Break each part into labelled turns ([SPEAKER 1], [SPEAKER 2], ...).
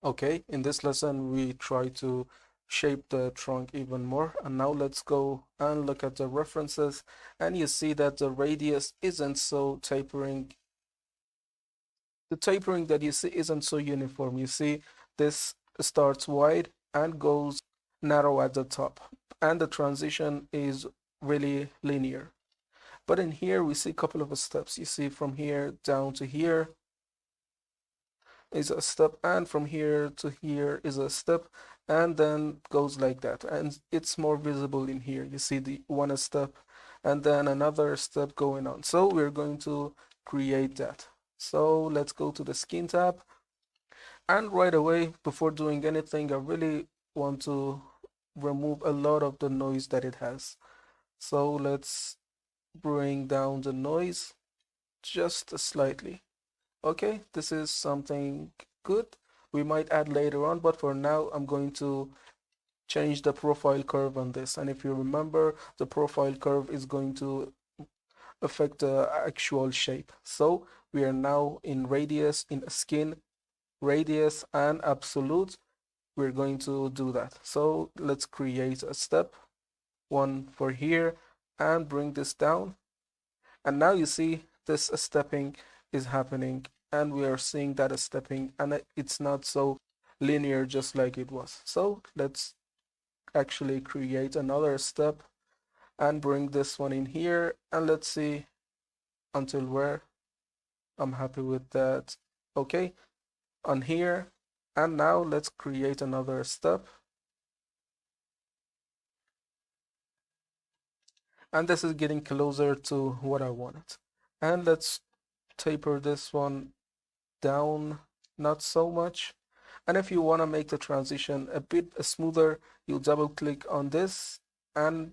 [SPEAKER 1] Okay, in this lesson we try to shape the trunk even more, and now let's go and look at the references, and you see that the radius isn't so tapering. The tapering that you see isn't so uniform. You see this starts wide and goes narrow at the top, and the transition is really linear. But in here we see a couple of steps. You see from here down to here is a step, and from here to here is a step, and then goes like that, and it's more visible in here. You see the one step and then another step going on. So we're going to create that. So let's go to the skin tab, and right away, before doing anything, I really want to remove a lot of the noise that it has. So let's bring down the noise just slightly. Okay, this is something good. We might add later on, but for now, I'm going to change the profile curve on this. And if you remember, the profile curve is going to affect the actual shape. So we are now in radius, in skin, radius, and absolute. We're going to do that. So let's create a step, one for here, and bring this down. And now you see this stepping is happening, and we are seeing that stepping, and it's not so linear just like it was. So let's actually create another step and bring this one in here, and let's see until where. I'm happy with that. Okay, on here, and now let's create another step, and this is getting closer to what I wanted. And let's taper this one down, not so much. And if you want to make the transition a bit smoother, you double click on this and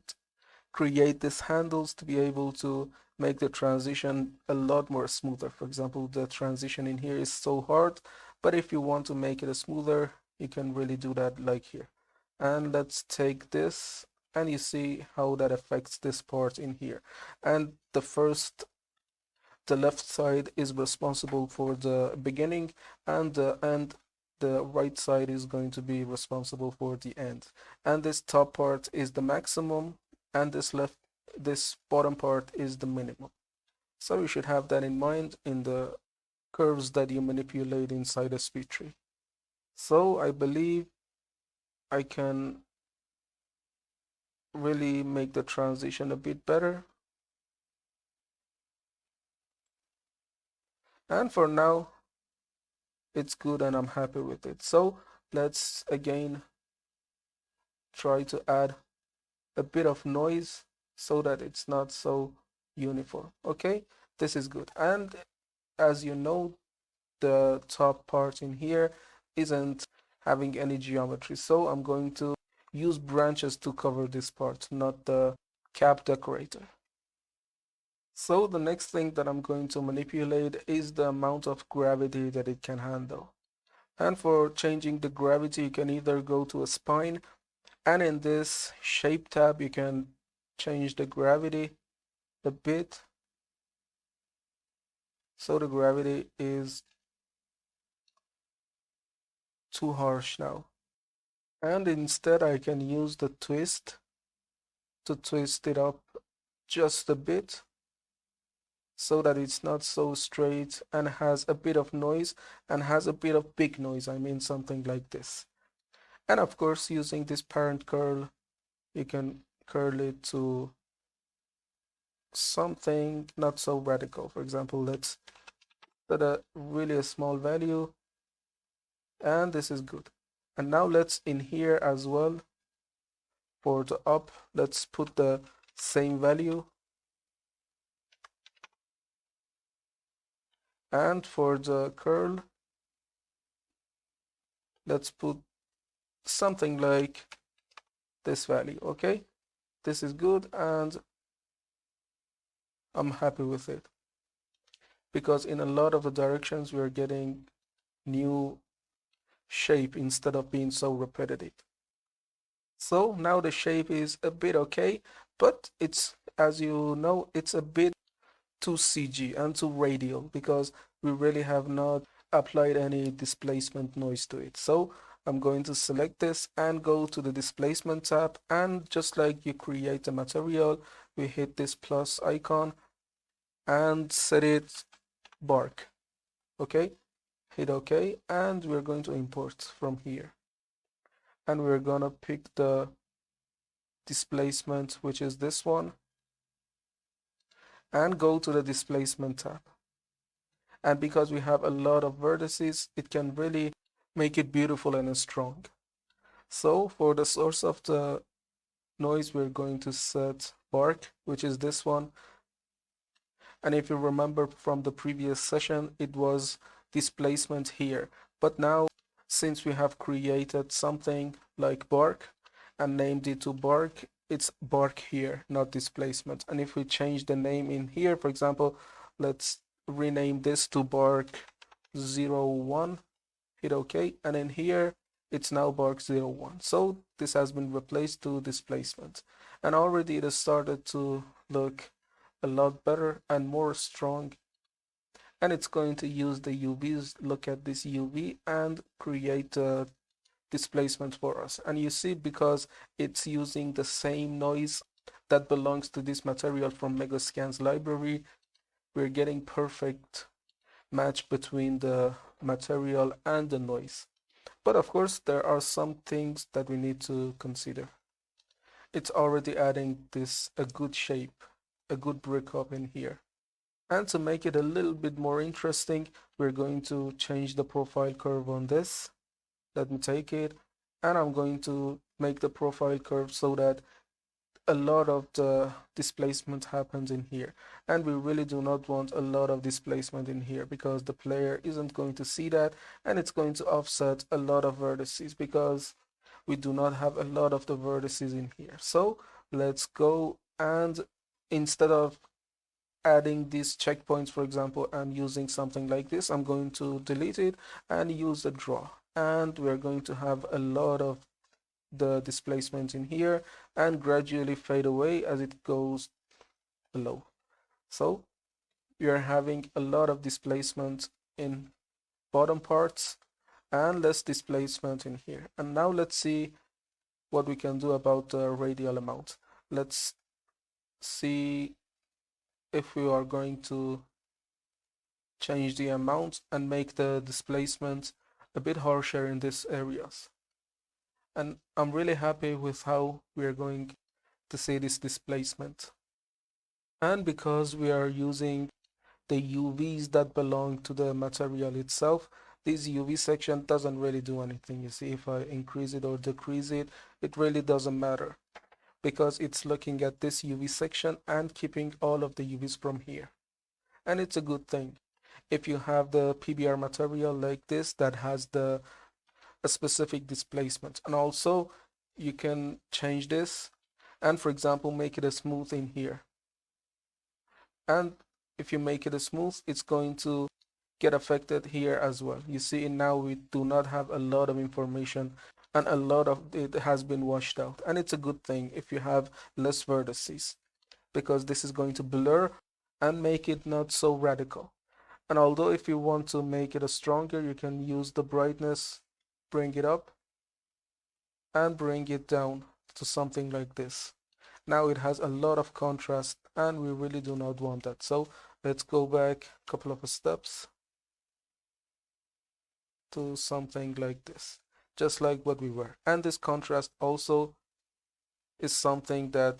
[SPEAKER 1] create these handles to be able to make the transition a lot more smoother. For example, the transition in here is so hard, but if you want to make it smoother, you can really do that like here. And let's take this, and you see how that affects this part in here. And the left side is responsible for the beginning, and the right side is going to be responsible for the end. And this top part is the maximum, and this bottom part is the minimum. So you should have that in mind in the curves that you manipulate inside a speed tree. So I believe I can really make the transition a bit better. And for now, it's good and I'm happy with it. So let's again try to add a bit of noise so that it's not so uniform. Okay, this is good. And as you know, the top part in here isn't having any geometry, so I'm going to use branches to cover this part, not the cap decorator. So the next thing that I'm going to manipulate is the amount of gravity that it can handle. And for changing the gravity, you can either go to a spine, and in this shape tab, you can change the gravity a bit. So the gravity is too harsh now. And instead, I can use the twist to twist it up just a bit so that it's not so straight and has a bit of noise and has a bit of big noise. I mean, something like this. And of course, using this parent curl, you can curl it to something not so radical. For example, let's set a really small value, and this is good. And now let's in here as well, for the up, let's put the same value. And for the curl, let's put something like this value. Okay, this is good, and I'm happy with it, because in a lot of the directions we're getting new shape instead of being so repetitive. So now the shape is a bit okay, but it's, as you know, it's a bit too CG and too radial, because we really have not applied any displacement noise to it. So I'm going to select this and go to the displacement tab, and just like you create a material, we hit this plus icon and set it bark. Okay, hit OK, and we're going to import from here, and we're gonna pick the displacement, which is this one, and go to the displacement tab. And because we have a lot of vertices, it can really make it beautiful and strong. So for the source of the noise, we're going to set bark, which is this one. And if you remember from the previous session, it was displacement here. But now, since we have created something like bark and named it to bark, it's bark here, not displacement. And if we change the name in here, for example, let's rename this to bark 01, hit OK, and in here it's now bark 01. So this has been replaced to displacement, and already it has started to look a lot better and more strong. And it's going to use the UVs. Look at this UV and create a displacement for us. And you see, because it's using the same noise that belongs to this material from Megascan's library, we're getting perfect match between the material and the noise. But of course, there are some things that we need to consider. It's already adding this a good shape, a good breakup in here. And to make it a little bit more interesting, we're going to change the profile curve on this. Let me take it, and I'm going to make the profile curve so that a lot of the displacement happens in here. And we really do not want a lot of displacement in here, because the player isn't going to see that, and it's going to offset a lot of vertices because we do not have a lot of the vertices in here. So let's go, and instead of adding these checkpoints, for example, and using something like this, I'm going to delete it and use a draw. And we're going to have a lot of the displacement in here and gradually fade away as it goes below. So we are having a lot of displacement in bottom parts and less displacement in here. And now let's see what we can do about the radial amount. Let's see if we are going to change the amount and make the displacement a bit harsher in these areas. And I'm really happy with how we are going to see this displacement. And because we are using the UVs that belong to the material itself, this UV section doesn't really do anything. You see, if I increase it or decrease it, it really doesn't matter, because it's looking at this UV section and keeping all of the UVs from here. And it's a good thing. If you have the PBR material like this that has a specific displacement, and also you can change this and, for example, make it a smooth in here. And if you make it a smooth, it's going to get affected here as well. You see, now we do not have a lot of information, and a lot of it has been washed out. And it's a good thing if you have less vertices, because this is going to blur and make it not so radical. And although if you want to make it a stronger, you can use the brightness, bring it up and bring it down to something like this. Now it has a lot of contrast, and we really do not want that. So let's go back a couple of steps to something like this, just like what we were. And this contrast also is something that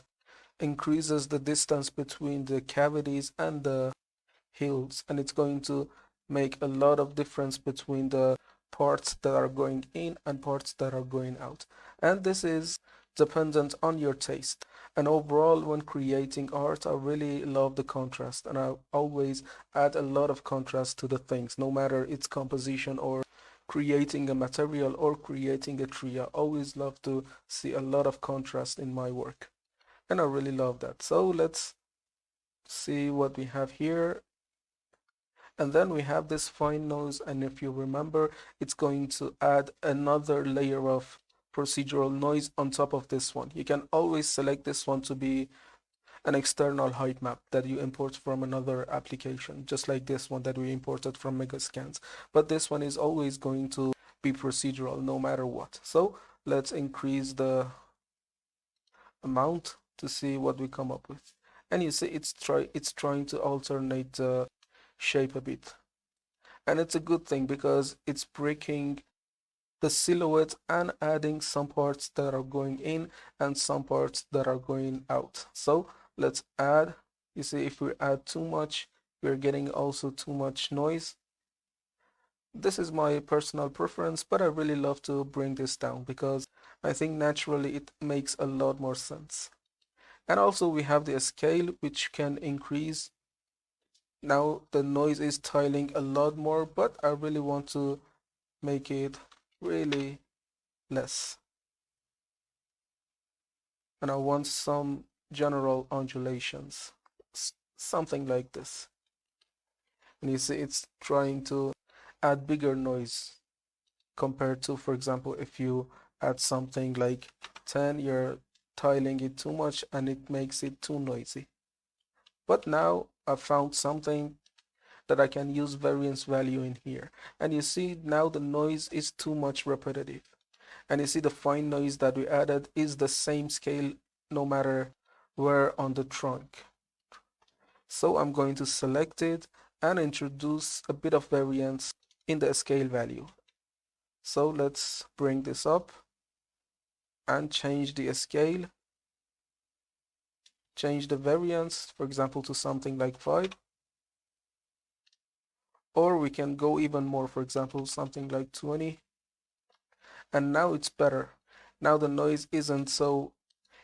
[SPEAKER 1] increases the distance between the cavities and the hills, and it's going to make a lot of difference between the parts that are going in and parts that are going out. And this is dependent on your taste. And overall, when creating art, I really love the contrast, and I always add a lot of contrast to the things, no matter its composition or creating a material or creating a tree. I always love to see a lot of contrast in my work, and I really love that. So let's see what we have here. And then we have this fine noise, and if you remember, it's going to add another layer of procedural noise on top of this one. You can always select this one to be an external height map that you import from another application, just like this one that we imported from Megascans. But this one is always going to be procedural no matter what. So let's increase the amount to see what we come up with. And you see it's trying to alternate the shape a bit. And it's a good thing because it's breaking the silhouette and adding some parts that are going in and some parts that are going out. So let's add, you see, if we add too much, we're getting also too much noise. This is my personal preference, but I really love to bring this down because I think naturally it makes a lot more sense. And also we have the scale, which can increase. Now the noise is tiling a lot more, but I really want to make it really less. And I want some general undulations, something like this. And you see it's trying to add bigger noise compared to, for example, if you add something like 10, you're tiling it too much and it makes it too noisy. But now I found something that I can use variance value in here. And you see now the noise is too much repetitive. And you see the fine noise that we added is the same scale no matter where on the trunk. So I'm going to select it and introduce a bit of variance in the scale value. So let's bring this up and change the scale, change the variance, for example, to something like 5. Or we can go even more, for example, something like 20. And now it's better. Now the noise isn't so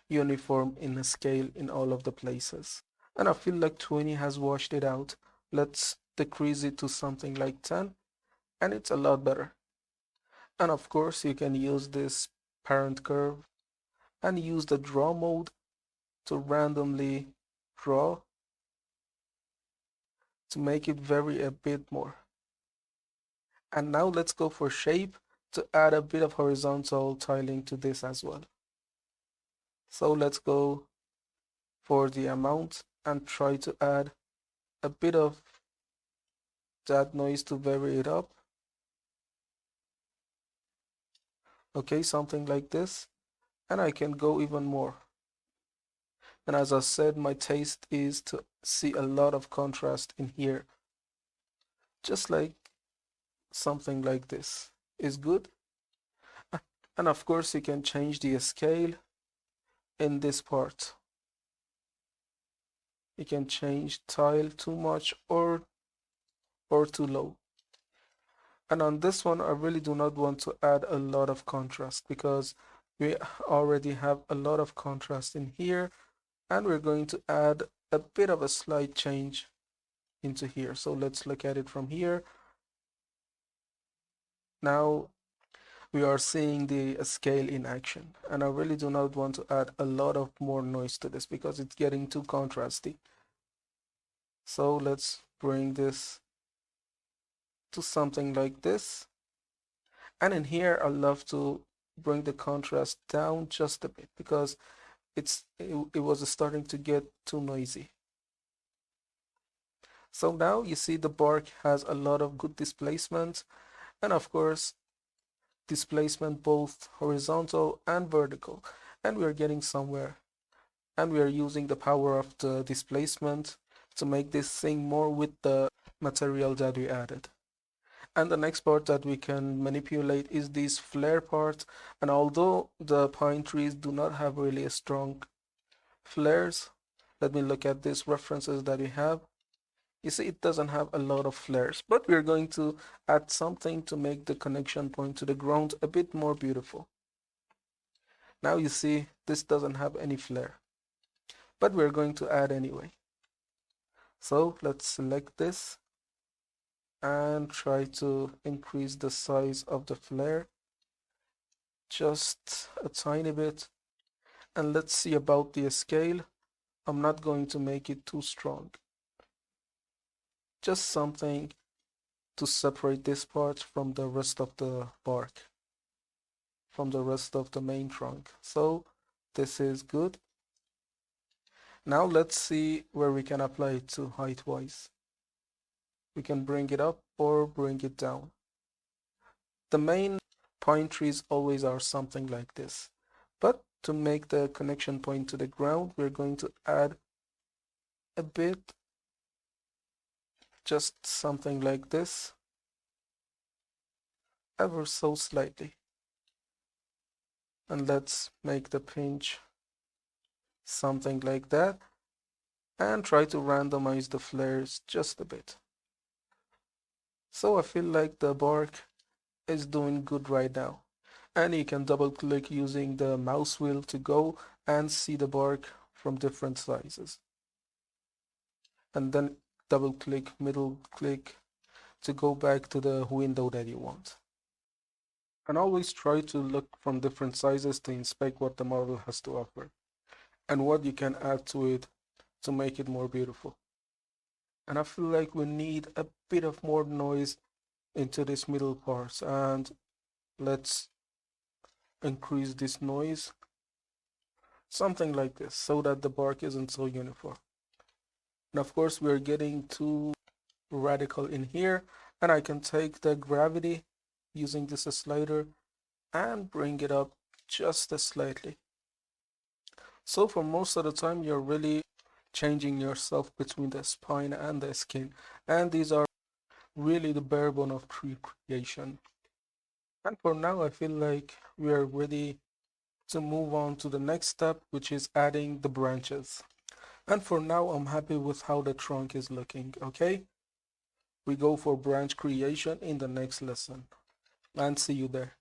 [SPEAKER 1] uniform in a scale in all of the places. And I feel like 20 has washed it out. Let's decrease it to something like 10, and it's a lot better. And of course, you can use this parent curve and use the draw mode to randomly draw to make it vary a bit more. And now let's go for shape to add a bit of horizontal tiling to this as well. So let's go for the amount and try to add a bit of that noise to vary it up. Okay, something like this. And I can go even more. And as I said, my taste is to see a lot of contrast in here. Just like something like this is good. And of course, you can change the scale in this part. You can change tile too much or too low. And on this one, I really do not want to add a lot of contrast because we already have a lot of contrast in here, and we're going to add a bit of a slight change into here. So let's look at it from here. Now we are seeing the scale in action, and I really do not want to add a lot of more noise to this because it's getting too contrasty. So let's bring this to something like this. And in here, I love to bring the contrast down just a bit because it was starting to get too noisy. So now you see the bark has a lot of good displacement, and of course displacement both horizontal and vertical, and we are getting somewhere. And we are using the power of the displacement to make this thing more with the material that we added. And the next part that we can manipulate is these flare parts. And although the pine trees do not have really a strong flares, let me look at these references that we have. You see, it doesn't have a lot of flares, but we're going to add something to make the connection point to the ground a bit more beautiful. Now you see, this doesn't have any flare, but we're going to add anyway. So let's select this and try to increase the size of the flare just a tiny bit. And let's see about the scale. I'm not going to make it too strong. Just something to separate this part from the rest of the bark, from the rest of the main trunk. So this is good. Now let's see where we can apply it to height-wise. We can bring it up or bring it down. The main pine trees always are something like this. But to make the connection point to the ground, we're going to add a bit, just something like this, ever so slightly. And let's make the pinch something like that, and try to randomize the flares just a bit. So I feel like the bark is doing good right now. And you can double click using the mouse wheel to go and see the bark from different sizes. And then double click, middle click to go back to the window that you want. And always try to look from different sizes to inspect what the model has to offer and what you can add to it to make it more beautiful. And I feel like we need a bit of more noise into this middle part, and let's increase this noise something like this so that the bark isn't so uniform. And of course we're getting too radical in here, and I can take the gravity using this slider and bring it up just slightly. So for most of the time you're really changing yourself between the spine and the skin, and these are really the bare bone of tree creation. And for now I feel like we are ready to move on to the next step, which is adding the branches. And for now I'm happy with how the trunk is looking. Okay, we go for branch creation in the next lesson, and see you there.